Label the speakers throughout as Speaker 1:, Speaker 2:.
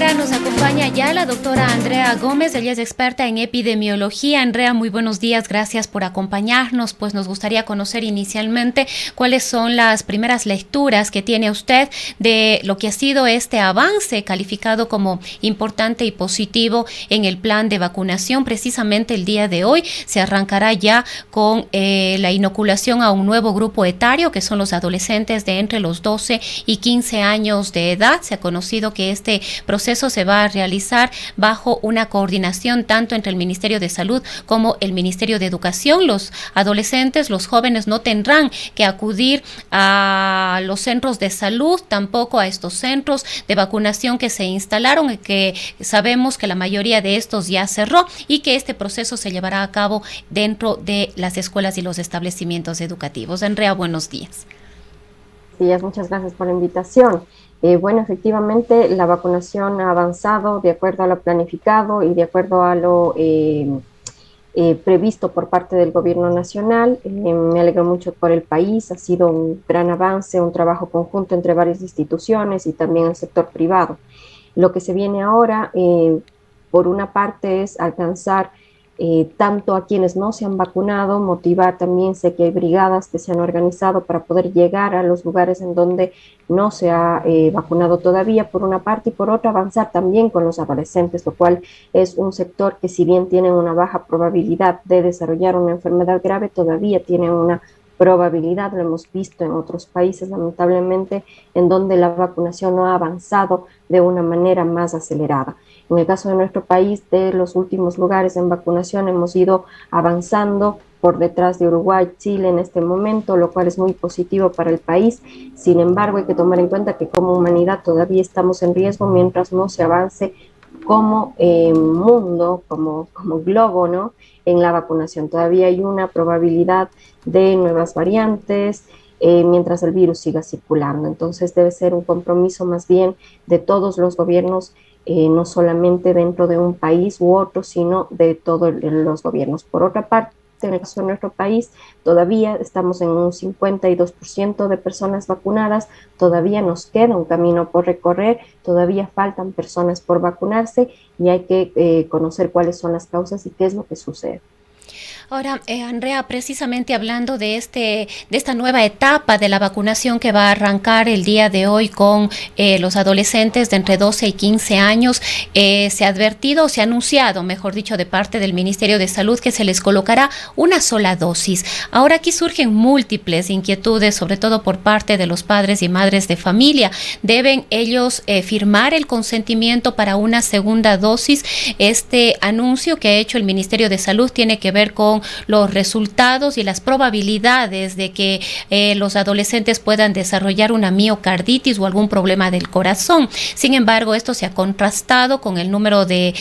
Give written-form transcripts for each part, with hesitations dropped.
Speaker 1: ahora nos acompaña ya la doctora Andrea Gómez, ella es experta en epidemiología. Andrea, muy buenos días, gracias por acompañarnos. Pues nos gustaría conocer inicialmente cuáles son las primeras lecturas que tiene usted de lo que ha sido este avance calificado como importante y positivo en el plan de vacunación. Precisamente el día de hoy se arrancará ya con la inoculación a un nuevo grupo etario, que son los adolescentes de entre los 12 y 15 años de edad. Se ha conocido que este proceso se va a realizar bajo una coordinación tanto entre el Ministerio de Salud como el Ministerio de Educación. Los adolescentes, los jóvenes no tendrán que acudir a los centros de salud, tampoco a estos centros de vacunación que se instalaron y que sabemos que la mayoría de estos ya cerró, y que este proceso se llevará a cabo dentro de las escuelas y los establecimientos educativos. Andrea, buenos días.
Speaker 2: Días, muchas gracias por la invitación. Bueno, efectivamente, la vacunación ha avanzado de acuerdo a lo planificado y de acuerdo a lo previsto por parte del gobierno nacional. Me alegro mucho por el país, ha sido un gran avance, un trabajo conjunto entre varias instituciones y también el sector privado. Lo que se viene ahora, por una parte, es alcanzar tanto a quienes no se han vacunado, motivar también, sé que hay brigadas que se han organizado para poder llegar a los lugares en donde no se ha vacunado todavía, por una parte, y por otra avanzar también con los adolescentes, lo cual es un sector que, si bien tienen una baja probabilidad de desarrollar una enfermedad grave, todavía tienen una probabilidad, lo hemos visto en otros países lamentablemente, en donde la vacunación no ha avanzado de una manera más acelerada. En el caso de nuestro país, de los últimos lugares en vacunación, hemos ido avanzando por detrás de Uruguay, Chile en este momento, lo cual es muy positivo para el país. Sin embargo, hay que tomar en cuenta que como humanidad todavía estamos en riesgo mientras no se avance como mundo, como globo, ¿no?, en la vacunación. Todavía hay una probabilidad de nuevas variantes, mientras el virus siga circulando. Entonces debe ser un compromiso más bien de todos los gobiernos, no solamente dentro de un país u otro, sino de todos los gobiernos. Por otra parte, en el caso de nuestro país, todavía estamos en un 52% de personas vacunadas, todavía nos queda un camino por recorrer, todavía faltan personas por vacunarse y hay que conocer cuáles son las causas y qué es lo que sucede.
Speaker 1: Ahora, Andrea, precisamente hablando de esta nueva etapa de la vacunación que va a arrancar el día de hoy con los adolescentes de entre 12 y 15 años, se ha advertido, o se ha anunciado, mejor dicho, de parte del Ministerio de Salud, que se les colocará una sola dosis. Ahora aquí surgen múltiples inquietudes, sobre todo por parte de los padres y madres de familia. ¿Deben ellos firmar el consentimiento para una segunda dosis? Este anuncio que ha hecho el Ministerio de Salud tiene que ver con los resultados y las probabilidades de que los adolescentes puedan desarrollar una miocarditis o algún problema del corazón. Sin embargo, esto se ha contrastado con el número de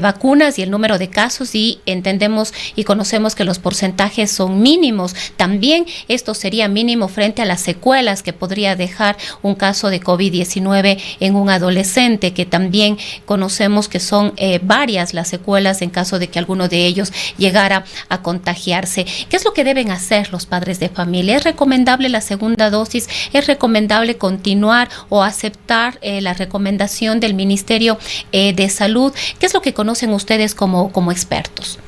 Speaker 1: vacunas y el número de casos, y entendemos y conocemos que los porcentajes son mínimos. También esto sería mínimo frente a las secuelas que podría dejar un caso de COVID-19 en un adolescente, que también conocemos que son varias las secuelas en caso de que alguno de ellos llegara a contagiarse. ¿Qué es lo que deben hacer los padres de familia? ¿Es recomendable la segunda dosis? ¿Es recomendable continuar o aceptar la recomendación del Ministerio de Salud? ¿Qué es lo que conocen ustedes como expertos?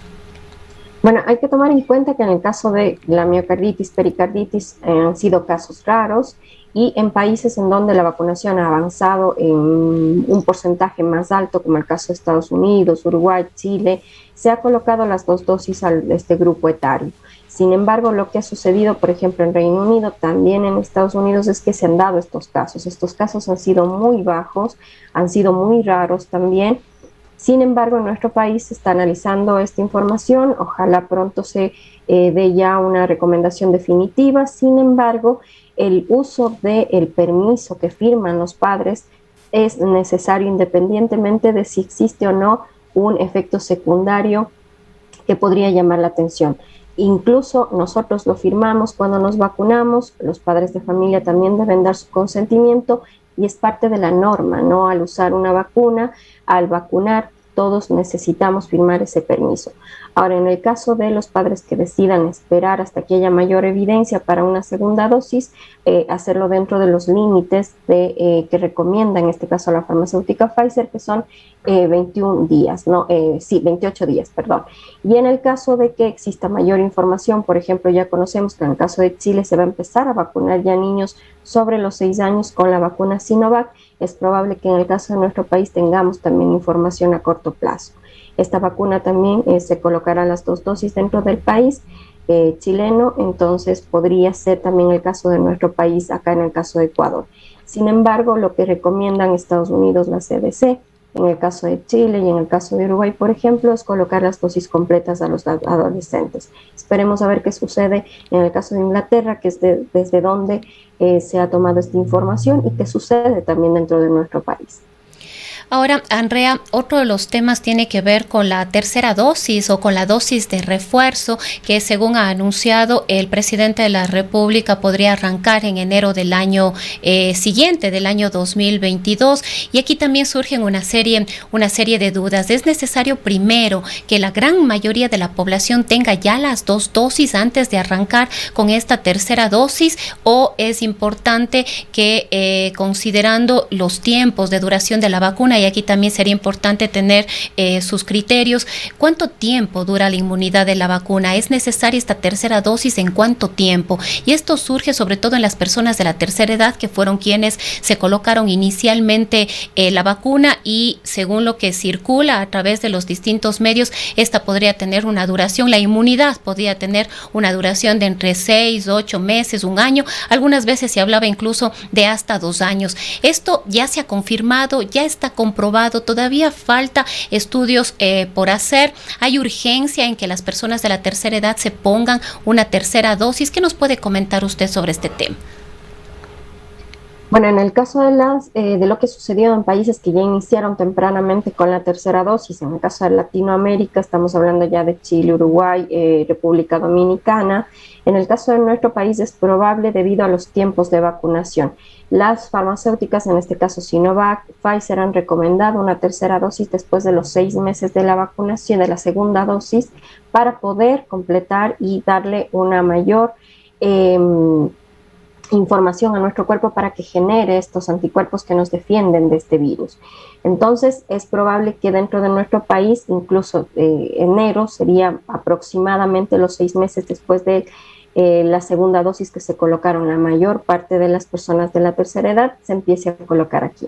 Speaker 2: Bueno, hay que tomar en cuenta que en el caso de la miocarditis, pericarditis, han sido casos raros, y en países en donde la vacunación ha avanzado en un porcentaje más alto, como el caso de Estados Unidos, Uruguay, Chile, se ha colocado las dos dosis a este grupo etario. Sin embargo, lo que ha sucedido, por ejemplo, en Reino Unido, también en Estados Unidos, es que se han dado estos casos. Estos casos han sido muy bajos, han sido muy raros también. Sin embargo, en nuestro país se está analizando esta información, ojalá pronto se dé ya una recomendación definitiva. Sin embargo, el uso del permiso que firman los padres es necesario independientemente de si existe o no un efecto secundario que podría llamar la atención. Incluso nosotros lo firmamos cuando nos vacunamos, los padres de familia también deben dar su consentimiento, y es parte de la norma, ¿no? Al usar una vacuna, al vacunar, todos necesitamos firmar ese permiso. Ahora, en el caso de los padres que decidan esperar hasta que haya mayor evidencia para una segunda dosis, hacerlo dentro de los límites que recomienda en este caso la farmacéutica Pfizer, que son 21 días, 28 días, perdón. Y en el caso de que exista mayor información, por ejemplo, ya conocemos que en el caso de Chile se va a empezar a vacunar ya niños sobre los 6 años con la vacuna Sinovac. Es probable que en el caso de nuestro país tengamos también información a corto plazo. Esta vacuna también se colocará las 2 dosis dentro del país chileno, entonces podría ser también el caso de nuestro país acá en el caso de Ecuador. Sin embargo, lo que recomiendan Estados Unidos, la CDC, en el caso de Chile y en el caso de Uruguay, por ejemplo, es colocar las dosis completas a los adolescentes. Esperemos a ver qué sucede en el caso de Inglaterra, que es desde donde se ha tomado esta información, y qué sucede también dentro de nuestro país.
Speaker 1: Ahora, Andrea, otro de los temas tiene que ver con la tercera dosis o con la dosis de refuerzo que, según ha anunciado el presidente de la República, podría arrancar en enero del año siguiente, del año 2022. Y aquí también surgen una serie de dudas. ¿Es necesario primero que la gran mayoría de la población tenga ya las 2 dosis antes de arrancar con esta tercera dosis? ¿O es importante que, considerando los tiempos de duración de la vacuna, y aquí también sería importante tener sus criterios, cuánto tiempo dura la inmunidad de la vacuna? ¿Es necesaria esta tercera dosis en cuánto tiempo? Y esto surge sobre todo en las personas de la tercera edad, que fueron quienes se colocaron inicialmente la vacuna, y según lo que circula a través de los distintos medios, esta podría tener una duración, la inmunidad podría tener una duración de entre 6, 8 meses, un año. Algunas veces se hablaba incluso de hasta 2 años. Esto ya se ha confirmado, ya está comprobado, todavía falta estudios por hacer. Hay urgencia en que las personas de la tercera edad se pongan una tercera dosis. ¿Qué nos puede comentar usted sobre este tema?
Speaker 2: Bueno, en el caso de lo que sucedió en países que ya iniciaron tempranamente con la tercera dosis, en el caso de Latinoamérica, estamos hablando ya de Chile, Uruguay, República Dominicana. En el caso de nuestro país es probable debido a los tiempos de vacunación. Las farmacéuticas, en este caso Sinovac, Pfizer, han recomendado una tercera dosis después de los 6 meses de la vacunación, de la segunda dosis, para poder completar y darle una mayor información a nuestro cuerpo para que genere estos anticuerpos que nos defienden de este virus. Entonces, es probable que dentro de nuestro país, incluso enero, sería aproximadamente los 6 meses después de la segunda dosis que se colocaron la mayor parte de las personas de la tercera edad, se empiece a colocar aquí.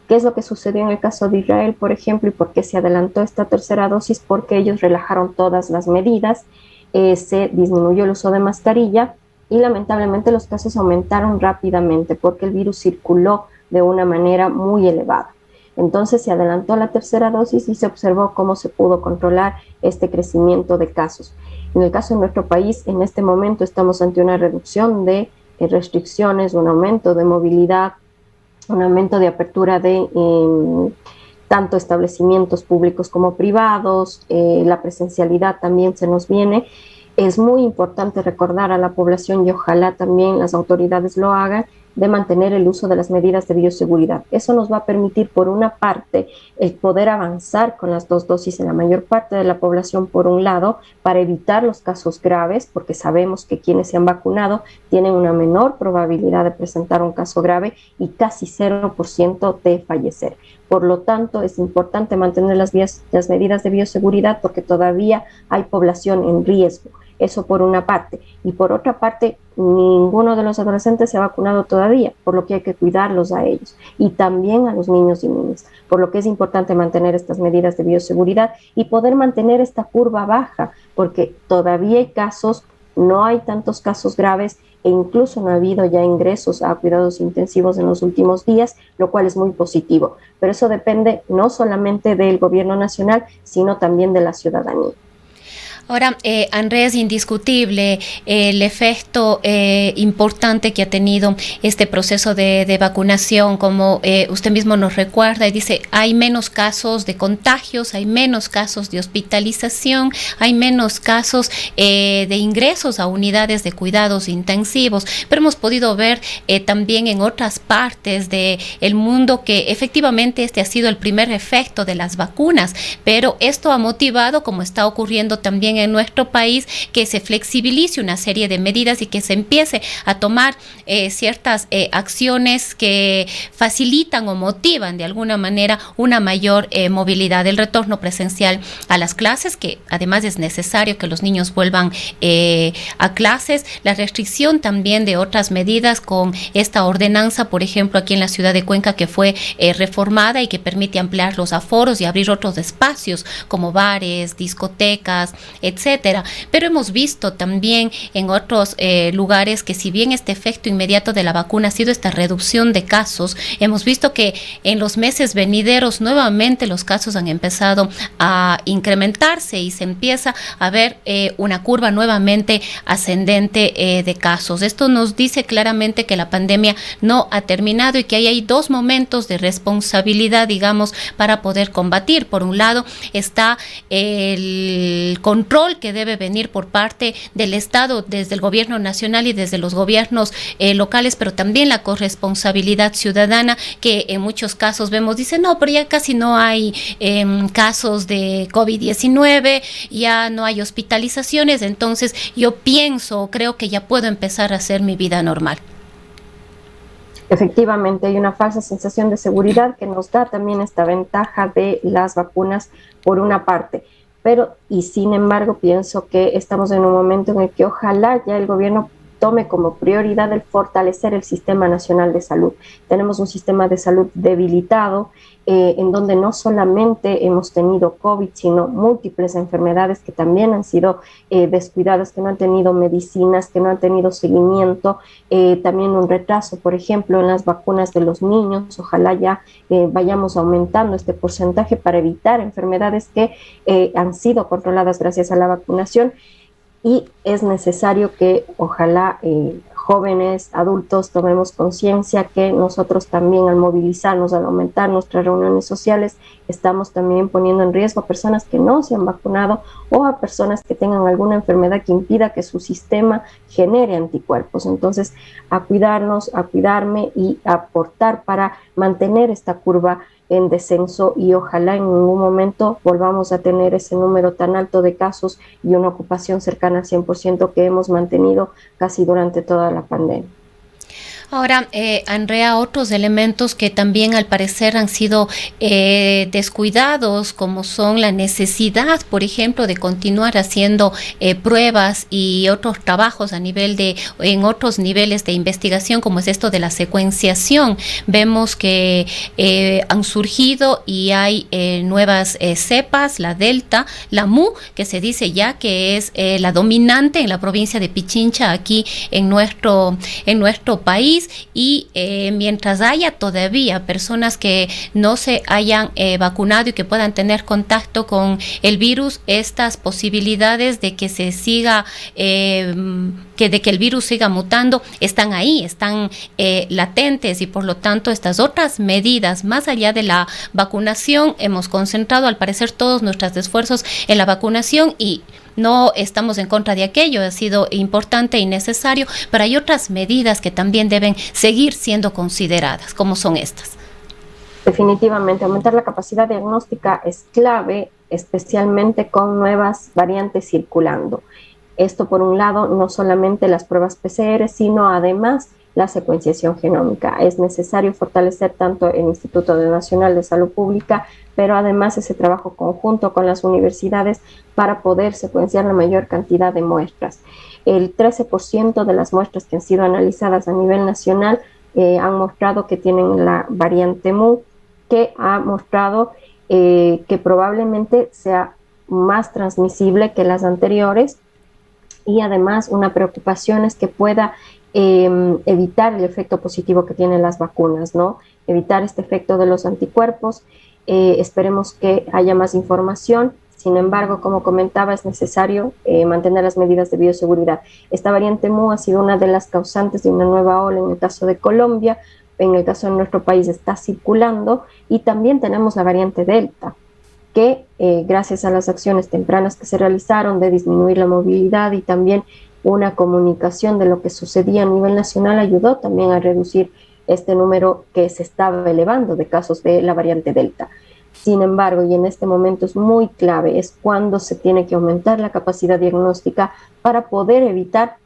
Speaker 2: ¿Qué es lo que sucedió en el caso de Israel, por ejemplo, y por qué se adelantó esta tercera dosis? Porque ellos relajaron todas las medidas, se disminuyó el uso de mascarilla, y lamentablemente los casos aumentaron rápidamente porque el virus circuló de una manera muy elevada. Entonces se adelantó la tercera dosis y se observó cómo se pudo controlar este crecimiento de casos. En el caso de nuestro país, en este momento estamos ante una reducción de restricciones, un aumento de movilidad, un aumento de apertura de tanto establecimientos públicos como privados, la presencialidad también se nos viene. Es muy importante recordar a la población, y ojalá también las autoridades lo hagan, de mantener el uso de las medidas de bioseguridad. Eso nos va a permitir, por una parte, el poder avanzar con las 2 dosis en la mayor parte de la población, por un lado, para evitar los casos graves, porque sabemos que quienes se han vacunado tienen una menor probabilidad de presentar un caso grave y casi 0% de fallecer. Por lo tanto, es importante mantener las medidas de bioseguridad porque todavía hay población en riesgo. Eso por una parte. Y por otra parte, ninguno de los adolescentes se ha vacunado todavía, por lo que hay que cuidarlos a ellos. Y también a los niños y niñas, por lo que es importante mantener estas medidas de bioseguridad y poder mantener esta curva baja, porque todavía hay casos, no hay tantos casos graves, e incluso no ha habido ya ingresos a cuidados intensivos en los últimos días, lo cual es muy positivo. Pero eso depende no solamente del gobierno nacional, sino también de la ciudadanía.
Speaker 1: Ahora, Andrés, es indiscutible el efecto importante que ha tenido este proceso de vacunación, como usted mismo nos recuerda y dice, hay menos casos de contagios, hay menos casos de hospitalización, hay menos casos de ingresos a unidades de cuidados intensivos, pero hemos podido ver también en otras partes del mundo que efectivamente este ha sido el primer efecto de las vacunas, pero esto ha motivado, como está ocurriendo también en nuestro país, que se flexibilice una serie de medidas y que se empiece a tomar ciertas acciones que facilitan o motivan de alguna manera una mayor movilidad, el retorno presencial a las clases, que además es necesario que los niños vuelvan a clases, la restricción también de otras medidas con esta ordenanza, por ejemplo, aquí en la ciudad de Cuenca, que fue reformada y que permite ampliar los aforos y abrir otros espacios como bares, discotecas, etcétera. Pero hemos visto también en otros lugares que, si bien este efecto inmediato de la vacuna ha sido esta reducción de casos, hemos visto que en los meses venideros nuevamente los casos han empezado a incrementarse y se empieza a ver una curva nuevamente ascendente de casos. Esto nos dice claramente que la pandemia no ha terminado y que hay dos momentos de responsabilidad, digamos, para poder combatir. Por un lado está el control que debe venir por parte del Estado, desde el gobierno nacional y desde los gobiernos locales, pero también la corresponsabilidad ciudadana, que en muchos casos vemos, dicen, no, pero ya casi no hay casos de COVID-19, ya no hay hospitalizaciones, entonces yo creo que ya puedo empezar a hacer mi vida normal.
Speaker 2: Efectivamente, hay una falsa sensación de seguridad que nos da también esta ventaja de las vacunas por una parte, pero y sin embargo pienso que estamos en un momento en el que ojalá ya el gobierno tome como prioridad el fortalecer el Sistema Nacional de Salud. Tenemos un sistema de salud debilitado, en donde no solamente hemos tenido COVID, sino múltiples enfermedades que también han sido descuidadas, que no han tenido medicinas, que no han tenido seguimiento, también un retraso, por ejemplo, en las vacunas de los niños. Ojalá ya vayamos aumentando este porcentaje para evitar enfermedades que han sido controladas gracias a la vacunación. Y es necesario que ojalá jóvenes, adultos, tomemos conciencia que nosotros también, al movilizarnos, al aumentar nuestras reuniones sociales, estamos también poniendo en riesgo a personas que no se han vacunado o a personas que tengan alguna enfermedad que impida que su sistema genere anticuerpos. Entonces, a cuidarnos, a cuidarme y a aportar para mantener esta curva en descenso, y ojalá en ningún momento volvamos a tener ese número tan alto de casos y una ocupación cercana al 100% que hemos mantenido casi durante toda la pandemia.
Speaker 1: Ahora, Andrea, otros elementos que también al parecer han sido descuidados, como son la necesidad, por ejemplo, de continuar haciendo pruebas y otros trabajos en otros niveles de investigación, como es esto de la secuenciación. Vemos que han surgido y hay nuevas cepas, la Delta, la Mu, que se dice ya que es la dominante en la provincia de Pichincha, aquí en nuestro país. Y mientras haya todavía personas que no se hayan vacunado y que puedan tener contacto con el virus, estas posibilidades de que se siga de que el virus siga mutando están ahí, están latentes, y por lo tanto estas otras medidas, más allá de la vacunación, hemos concentrado al parecer todos nuestros esfuerzos en la vacunación, y no estamos en contra de aquello, ha sido importante y necesario, pero hay otras medidas que también deben seguir siendo consideradas, como son estas.
Speaker 2: Definitivamente, aumentar la capacidad diagnóstica es clave, especialmente con nuevas variantes circulando. Esto, por un lado, no solamente las pruebas PCR, sino además la secuenciación genómica. Es necesario fortalecer tanto el Instituto Nacional de Salud Pública, pero además ese trabajo conjunto con las universidades para poder secuenciar la mayor cantidad de muestras. El 13% de las muestras que han sido analizadas a nivel nacional han mostrado que tienen la variante Mu, que ha mostrado que probablemente sea más transmisible que las anteriores, y además una preocupación es que pueda evitar el efecto positivo que tienen las vacunas, ¿no? Evitar este efecto de los anticuerpos. Esperemos que haya más información. Sin embargo, como comentaba, es necesario mantener las medidas de bioseguridad. Esta variante Mu ha sido una de las causantes de una nueva ola en el caso de Colombia, en el caso de nuestro país está circulando, y también tenemos la variante Delta, que gracias a las acciones tempranas que se realizaron de disminuir la movilidad y también una comunicación de lo que sucedía a nivel nacional, ayudó también a reducir este número que se estaba elevando de casos de la variante Delta. Sin embargo, y en este momento es muy clave, es cuando se tiene que aumentar la capacidad diagnóstica para poder evitar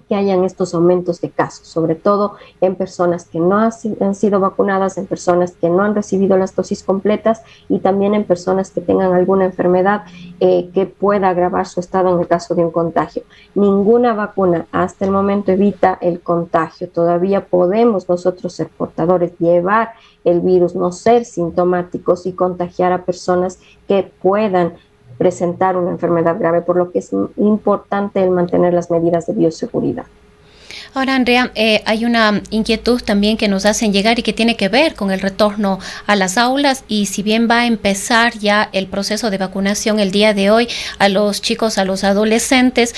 Speaker 2: que hayan estos aumentos de casos, sobre todo en personas que no han sido vacunadas, en personas que no han recibido las dosis completas y también en personas que tengan alguna enfermedad que pueda agravar su estado en el caso de un contagio. Ninguna vacuna hasta el momento evita el contagio. Todavía podemos nosotros ser portadores, llevar el virus, no ser sintomáticos y contagiar a personas que puedan presentar una enfermedad grave, por lo que es importante el mantener las medidas de bioseguridad.
Speaker 1: Ahora, Andrea, hay una inquietud también que nos hacen llegar y que tiene que ver con el retorno a las aulas, y si bien va a empezar ya el proceso de vacunación el día de hoy a los chicos, a los adolescentes,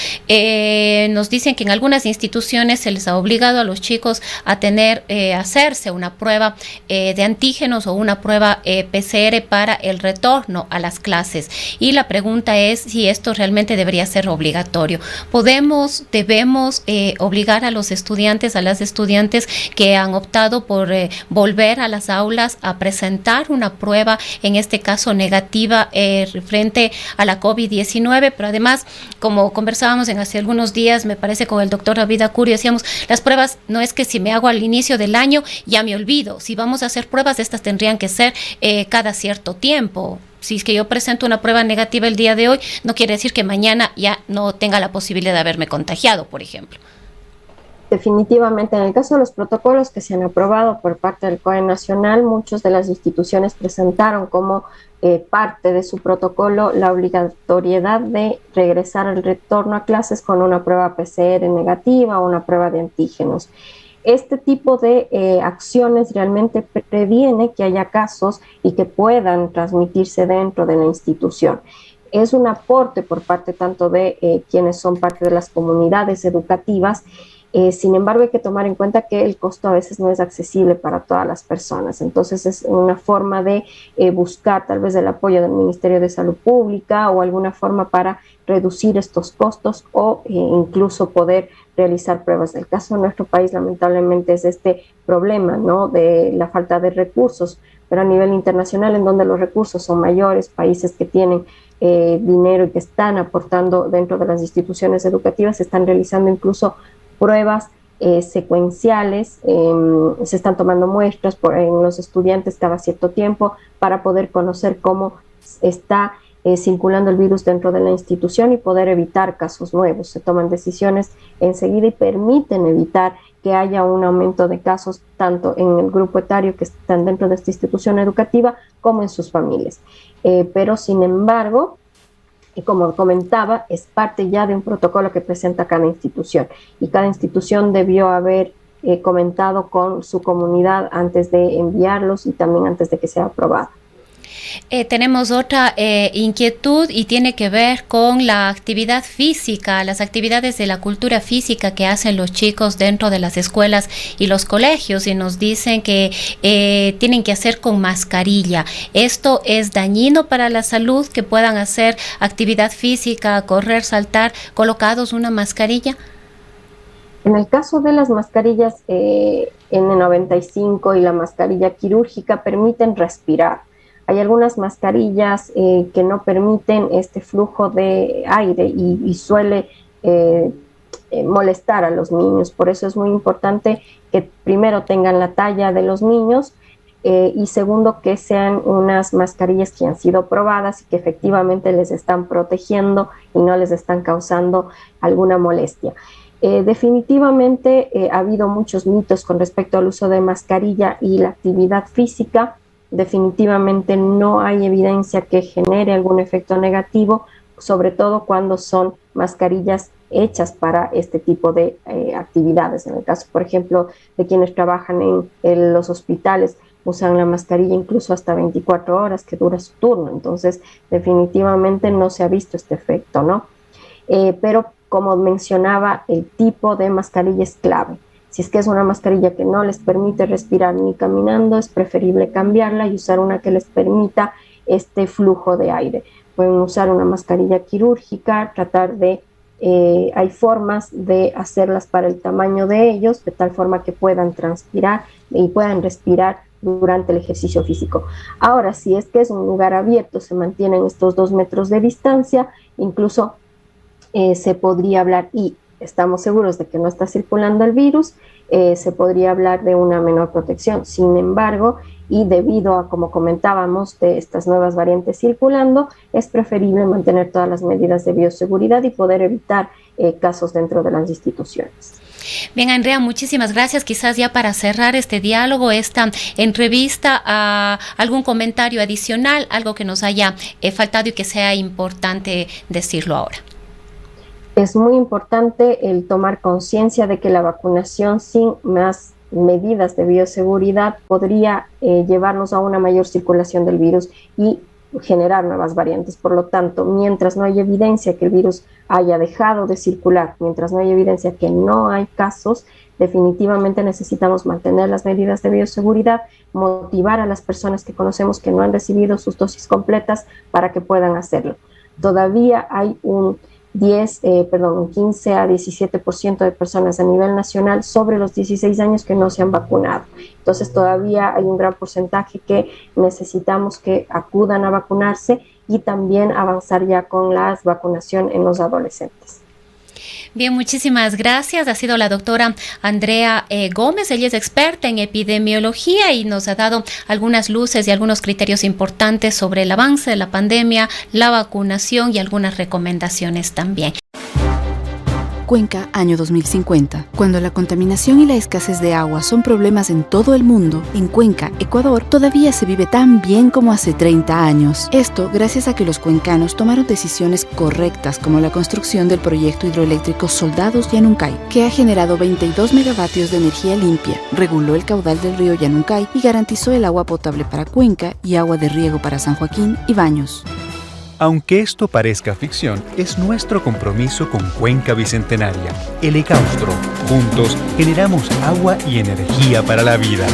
Speaker 1: nos dicen que en algunas instituciones se les ha obligado a los chicos a tener, hacerse una prueba de antígenos o una prueba PCR para el retorno a las clases. Y la pregunta es si esto realmente debería ser obligatorio. ¿Debemos obligar a los estudiantes, a las estudiantes que han optado por volver a las aulas a presentar una prueba, en este caso negativa, frente a la COVID-19? Pero además, como conversábamos en hace algunos días, me parece con el doctor David Acurio, decíamos, las pruebas no es que si me hago al inicio del año ya me olvido. Si vamos a hacer pruebas, estas tendrían que ser cada cierto tiempo. Si es que yo presento una prueba negativa el día de hoy, no quiere decir que mañana ya no tenga la posibilidad de haberme contagiado, por ejemplo.
Speaker 2: Definitivamente, en el caso de los protocolos que se han aprobado por parte del COE Nacional, muchas de las instituciones presentaron como parte de su protocolo la obligatoriedad de regresar al retorno a clases con una prueba PCR negativa o una prueba de antígenos. Este tipo de acciones realmente previene que haya casos y que puedan transmitirse dentro de la institución. Es un aporte por parte tanto de quienes son parte de las comunidades educativas. Sin embargo, hay que tomar en cuenta que el costo a veces no es accesible para todas las personas. Entonces, es una forma de buscar tal vez el apoyo del Ministerio de Salud Pública o alguna forma para reducir estos costos o incluso poder realizar pruebas. El caso de nuestro país, lamentablemente, es este problema, ¿no?, de la falta de recursos, pero a nivel internacional, en donde los recursos son mayores, países que tienen dinero y que están aportando dentro de las instituciones educativas, se están realizando incluso pruebas secuenciales, se están tomando muestras en los estudiantes cada cierto tiempo para poder conocer cómo está circulando el virus dentro de la institución y poder evitar casos nuevos. Se toman decisiones enseguida y permiten evitar que haya un aumento de casos tanto en el grupo etario que están dentro de esta institución educativa como en sus familias. Pero sin embargo, y como comentaba, es parte ya de un protocolo que presenta cada institución, y cada institución debió haber comentado con su comunidad antes de enviarlos y también antes de que sea aprobado.
Speaker 1: Tenemos otra inquietud y tiene que ver con la actividad física, las actividades de la cultura física que hacen los chicos dentro de las escuelas y los colegios, y nos dicen que tienen que hacer con mascarilla. ¿Esto es dañino para la salud, que puedan hacer actividad física, correr, saltar, colocados una mascarilla?
Speaker 2: En el caso de las mascarillas N95 y la mascarilla quirúrgica permiten respirar. Hay algunas mascarillas que no permiten este flujo de aire y suele molestar a los niños. Por eso es muy importante que primero tengan la talla de los niños y segundo que sean unas mascarillas que han sido probadas y que efectivamente les están protegiendo y no les están causando alguna molestia. Definitivamente ha habido muchos mitos con respecto al uso de mascarilla y la actividad física. Definitivamente no hay evidencia que genere algún efecto negativo, sobre todo cuando son mascarillas hechas para este tipo de actividades. En el caso, por ejemplo, de quienes trabajan en los hospitales, usan la mascarilla incluso hasta 24 horas que dura su turno. Entonces, definitivamente no se ha visto este efecto, ¿no? Pero como mencionaba, el tipo de mascarilla es clave. Si es que es una mascarilla que no les permite respirar ni caminando, es preferible cambiarla y usar una que les permita este flujo de aire. Pueden usar una mascarilla quirúrgica, tratar de, hay formas de hacerlas para el tamaño de ellos, de tal forma que puedan transpirar y puedan respirar durante el ejercicio físico. Ahora, si es que es un lugar abierto, se mantienen estos 2 metros de distancia, incluso se podría hablar, y estamos seguros de que no está circulando el virus, se podría hablar de una menor protección. Sin embargo, y debido a, como comentábamos, de estas nuevas variantes circulando, es preferible mantener todas las medidas de bioseguridad y poder evitar casos dentro de las instituciones.
Speaker 1: Bien, Andrea, muchísimas gracias. Quizás ya para cerrar este diálogo, esta entrevista, algún comentario adicional, algo que nos haya faltado y que sea importante decirlo ahora.
Speaker 2: Es muy importante el tomar conciencia de que la vacunación sin más medidas de bioseguridad podría llevarnos a una mayor circulación del virus y generar nuevas variantes. Por lo tanto, mientras no hay evidencia que el virus haya dejado de circular, mientras no hay evidencia que no hay casos, definitivamente necesitamos mantener las medidas de bioseguridad, motivar a las personas que conocemos que no han recibido sus dosis completas para que puedan hacerlo. Todavía hay un 15 a 17% de personas a nivel nacional sobre los 16 años que no se han vacunado. Entonces todavía hay un gran porcentaje que necesitamos que acudan a vacunarse y también avanzar ya con la vacunación en los adolescentes.
Speaker 1: Bien, muchísimas gracias. Ha sido la doctora Andrea Gómez. Ella es experta en epidemiología y nos ha dado algunas luces y algunos criterios importantes sobre el avance de la pandemia, la vacunación y algunas recomendaciones también.
Speaker 3: Cuenca, año 2050. Cuando la contaminación y la escasez de agua son problemas en todo el mundo, en Cuenca, Ecuador, todavía se vive tan bien como hace 30 años. Esto gracias a que los cuencanos tomaron decisiones correctas como la construcción del proyecto hidroeléctrico Soldados Yanuncay, que ha generado 22 megavatios de energía limpia, reguló el caudal del río Yanuncay y garantizó el agua potable para Cuenca y agua de riego para San Joaquín y Baños.
Speaker 4: Aunque esto parezca ficción, es nuestro compromiso con Cuenca Bicentenaria, el Ecaustro. Juntos generamos agua y energía para la vida.